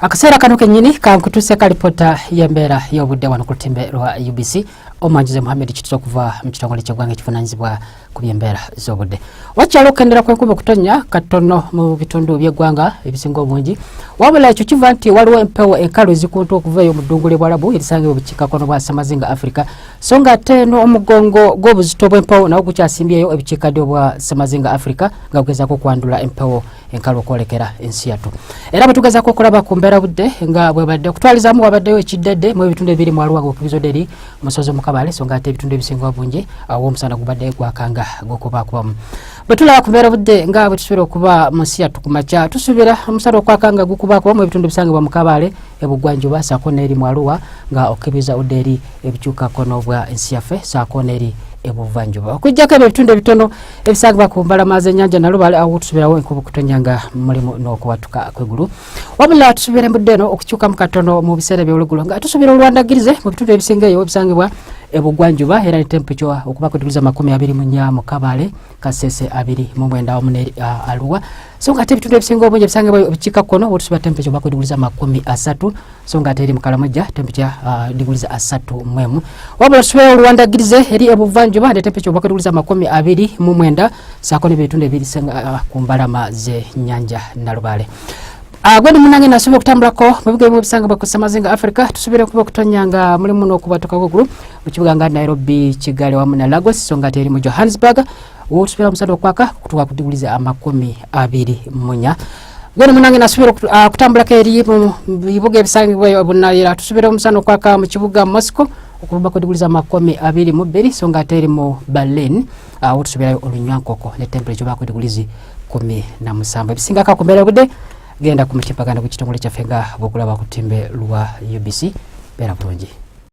Akaseera kano kenyini kankutuse kalipota yembera y'obudde wano ku lutimbe lwa UBC Omanjize Mohamed Kituso kuva mu kitongole ky'eggwanga ekivunaanyizibwa ku by'embeera z'obudde. Wakyalo okendera kw'enkuba okutonnya katono mu bitundu by'eggwanga ebisinga obungi, wabula ekyo kiva nti waliwo empewo enkalu ezikunta okuva eyo mu ddungula Bwarabu erisangibwa obukiikakkono bwa Ssemazinga Africa, so ng'ate n'omugongo gw'obuzito bw'empewo nawo gukyasimbyeyo ebukiikaddyo bwa Ssemazinga Africa nga bugezaako okwandula empewo enkalu okwolekera ensi yattu. Era bwe tugezaako okulaba ku mbeera budde nga bwe badde okutwalizaamu wabaddeyo ekiddedde mu ebitundu ebiri mu Arua ng'okubizodde eri musozi Mukabale, so ng'ate ebitundu ebisinga obungi awo omusana gubadde gwakanga gw'okubakubamu. Bwe tulaba ku mbeera budde nga bwe tusuubira okuba mu nsi yattu ku makya, tusuubira omusana okwakanga gukubakubamu mu ebitundu ebisangibwa Mukabale ebugwanjuba saako n'eri mu Arua nga okkirizza udde eri ebikyukakkono bwa ensi yaffe saako n'eri ebuvanjuba. Okujjako ebyo ebitundu ebitono ebisangibwa ku mbalama z'ennyanja Nalubale awo tusuubirawo enkuba okutonnya nga mulimu n'okuwatuka kw'eggulu. Wabula tusuubira embudde eno okukyukamu katono mu biseera by'olweggulo nga tusuubira olwandagirize mu bitundu ebisinga eyo ebisangibwa ebugwanjuba era ne temperature okuba kw'ediguli 24 mu Kabale, Kasese 29 wamu ne Arua, so ng'ate ebitundu ebisinga obungi ebisangibwa obukiikakkono otusuubira temperature okuba kw'ediguli 30, so ng'ate eri mu Karamoja temperature diguli 31. Wabula tusuubira olwandagirize eri ebuvanjuba ne temperature okuba kw'ediguli 29 saako n'ebitundu ebisinga ku mbalama z'ennyanja Nalubale. Gwedi munange nasuubira okutambulako mu bigo ebisangibwa ku Ssemazinga Africa, tusuubira okuba okutonnya nga mulimu n'okubwatuka kw'eggulu mu kibuga nga Nairobi, Kigali wamu ne Lagos, so ng'ate eri mu Johannesburg wo tusuubira omusana okwaka kutuuka ku diguli 24. Gwedi munange nasuubira okutambulako eri mu bibuga ebisangibwa Bunaayira, tusuubira omusana okwaka mu kibuga Moscow okuva ku diguli 22, so ng'ate eri mu Berlin wo tusuubirayo olunywankoko ne temperature okuba ku diguli 17. Ebisingako ku mbeera budde genda ku mutimpagano gw'ekitongole kyaffe nga bw'okulaba ku ttimbe lwa UBC. Beera bulungi.